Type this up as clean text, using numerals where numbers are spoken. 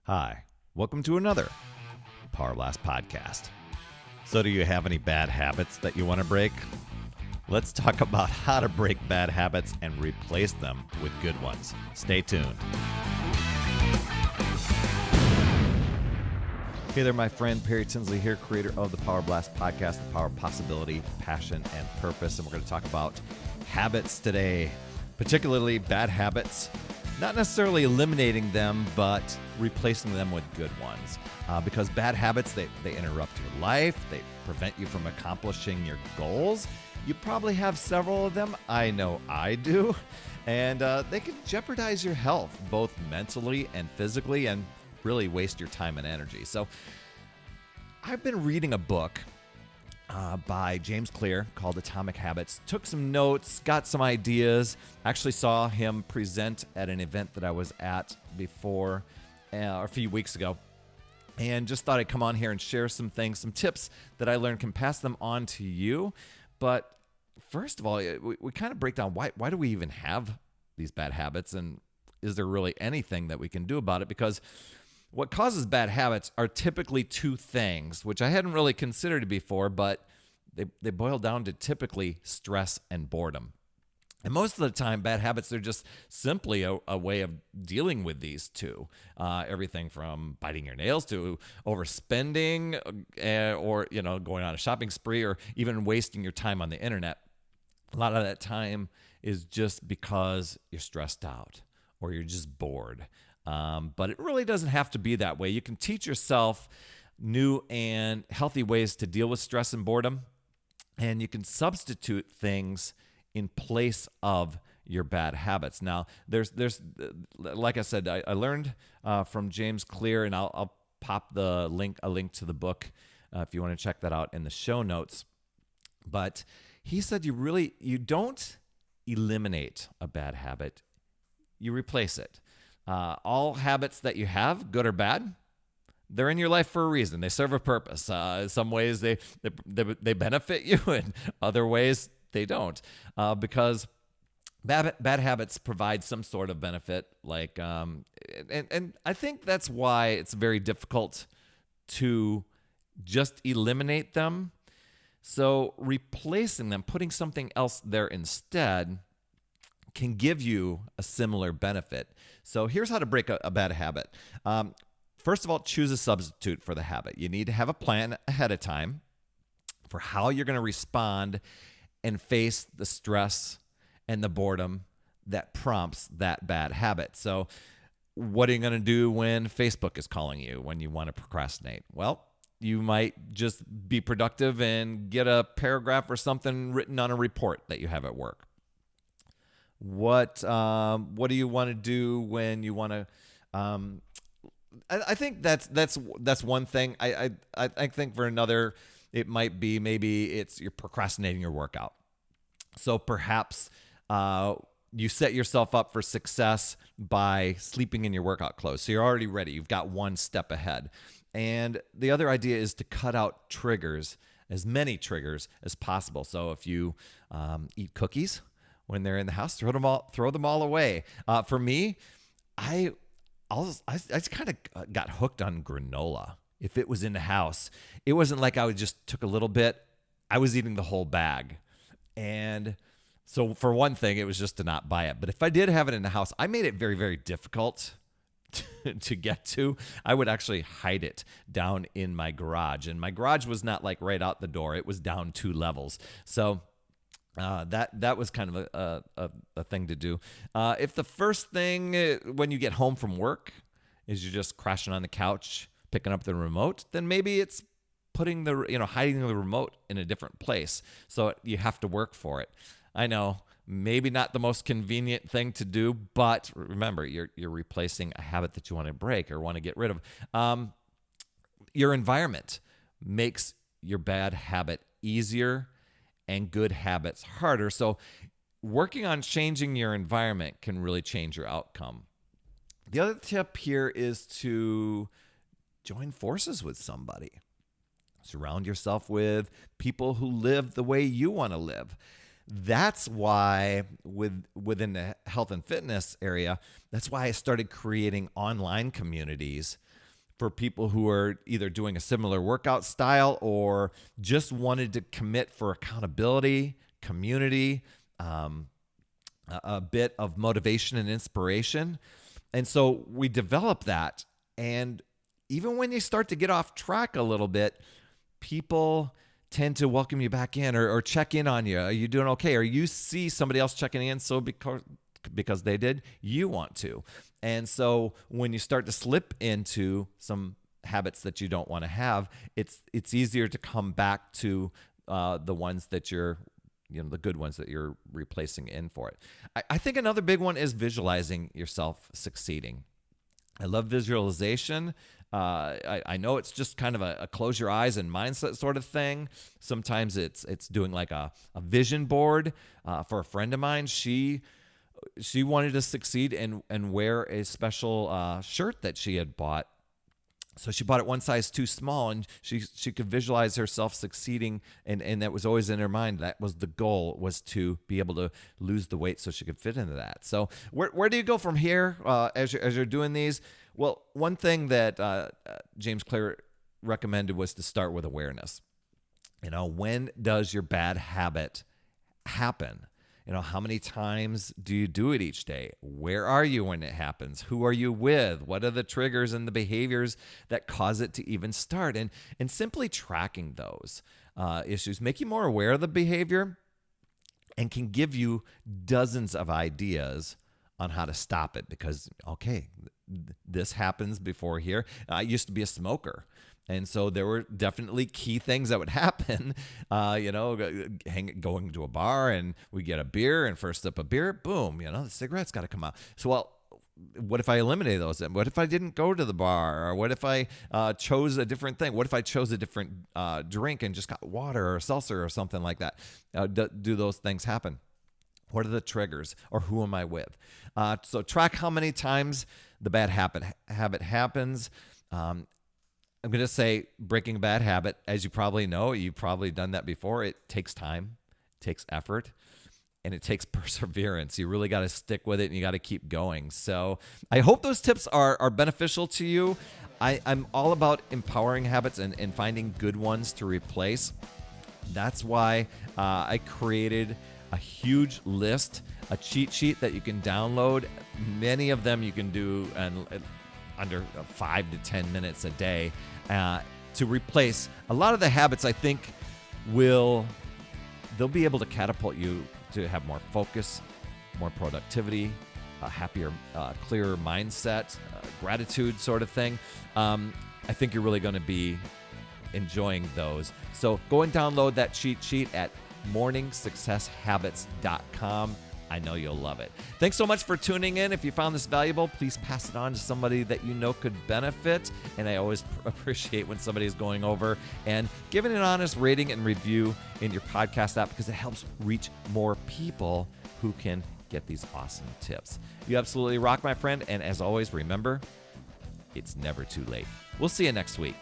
Hi, welcome to another Power Blast podcast. So, do you have any bad habits that you want to break? Let's talk about how to break bad habits and replace them with good ones. Stay tuned. Hey there, my friend. Perry Tinsley here, creator of the Power Blast podcast, the power of possibility, passion, and purpose. And we're going to talk about habits today, particularly bad habits. Not necessarily eliminating them, but replacing them with good ones. Because bad habits, they interrupt your life. They prevent you from accomplishing your goals. You probably have several of them. I know I do. And they can jeopardize your health, both mentally and physically, and really waste your time and energy. So I've been reading a book by James Clear called Atomic Habits. Took some notes, got some ideas. Actually saw him present at an event that I was at before a few weeks ago. And just thought I'd come on here and share some things, some tips that I learned, can pass them on to you. But first of all, we kind of break down why do we even have these bad habits, and is there really anything that we can do about it? Because what causes bad habits are typically two things, which I hadn't really considered before, but they boil down to typically stress and boredom. And most of the time, bad habits, they're just simply a way of dealing with these two. Everything from biting your nails to overspending or going on a shopping spree, or even wasting your time on the internet. A lot of that time is just because you're stressed out or you're just bored. But it really doesn't have to be that way. You can teach yourself new and healthy ways to deal with stress and boredom, and you can substitute things in place of your bad habits. Now, there's like I said, I learned from James Clear, and I'll pop a link to the book if you want to check that out in the show notes. But he said you don't eliminate a bad habit, you replace it. All habits that you have, good or bad, they're in your life for a reason. They serve a purpose. In some ways, they benefit you, and other ways they don't. Because bad habits provide some sort of benefit. Like, and I think that's why it's very difficult to just eliminate them. So replacing them, putting something else there instead, can give you a similar benefit. So here's how to break a bad habit. First of all, choose a substitute for the habit. You need to have a plan ahead of time for how you're going to respond and face the stress and the boredom that prompts that bad habit. So what are you going to do when Facebook is calling you when you want to procrastinate? Well, you might just be productive and get a paragraph or something written on a report that you have at work. What do you want to do when you want to? I think that's one thing. I think for another, it might be maybe you're procrastinating your workout. So perhaps you set yourself up for success by sleeping in your workout clothes. So you're already ready. You've got one step ahead. And the other idea is to cut out triggers, as many triggers as possible. So if you eat cookies when they're in the house, throw them all away. For me, I just kind of got hooked on granola. If it was in the house, it wasn't like I just took a little bit. I was eating the whole bag. And so for one thing, it was just to not buy it. But if I did have it in the house, I made it very, very difficult to get to. I would actually hide it down in my garage. And my garage was not like right out the door. It was down 2 levels. So that was kind of a thing to do. If the first thing when you get home from work is you're just crashing on the couch, picking up the remote, then maybe it's hiding the remote in a different place. So you have to work for it. I know, maybe not the most convenient thing to do, but remember, you're replacing a habit that you want to break or want to get rid of. Your environment makes your bad habit easier and good habits harder. So working on changing your environment can really change your outcome. The other tip here is to join forces with somebody. Surround yourself with people who live the way you want to live. that's why within the health and fitness area, that's why I started creating online communities for people who are either doing a similar workout style or just wanted to commit for accountability, community, a bit of motivation and inspiration. And so we develop that. And even when you start to get off track a little bit, people tend to welcome you back in or check in on you. Are you doing okay? Or you see somebody else checking in, so because they did, you want to. And so when you start to slip into some habits that you don't want to have, it's easier to come back to the ones that you're, the good ones that you're replacing in for it. I think another big one is visualizing yourself succeeding. I love visualization. I know it's just kind of a close your eyes and mindset sort of thing. Sometimes it's doing like a vision board. For a friend of mine, she wanted to succeed and wear a special shirt that she had bought. So she bought it one size too small, and she could visualize herself succeeding, and that was always in her mind. That was the goal, was to be able to lose the weight so she could fit into that. So where do you go from here as you're doing these? Well, one thing that James Clear recommended was to start with awareness. When does your bad habit happen? How many times do you do it each day? Where are you when it happens? Who are you with? What are the triggers and the behaviors that cause it to even start? And simply tracking those issues make you more aware of the behavior and can give you dozens of ideas on how to stop it. Because, okay, this happens before here. I used to be a smoker. And so there were definitely key things that would happen, going to a bar and we get a beer, and first sip of beer, boom, the cigarette's got to come out. So, what if I eliminate those? What if I didn't go to the bar? Or what if I chose a different thing? What if I chose a different drink and just got water or seltzer or something like that? Do those things happen? What are the triggers, or who am I with? So track how many times the bad habit happens. I'm going to say breaking a bad habit, as you probably know, you've probably done that before. It takes time, it takes effort, and it takes perseverance. You really got to stick with it, and you got to keep going. So I hope those tips are beneficial to you. I'm all about empowering habits and finding good ones to replace. That's why I created a huge list, a cheat sheet that you can download. Many of them you can do under 5 to 10 minutes a day to replace a lot of the habits. I think they'll be able to catapult you to have more focus, more productivity, a happier, clearer mindset, gratitude sort of thing. I think you're really going to be enjoying those. So go and download that cheat sheet at morningsuccesshabits.com. I know you'll love it. Thanks so much for tuning in. If you found this valuable, please pass it on to somebody that you know could benefit. And I always appreciate when somebody is going over and giving an honest rating and review in your podcast app, because it helps reach more people who can get these awesome tips. You absolutely rock, my friend. And as always, remember, it's never too late. We'll see you next week.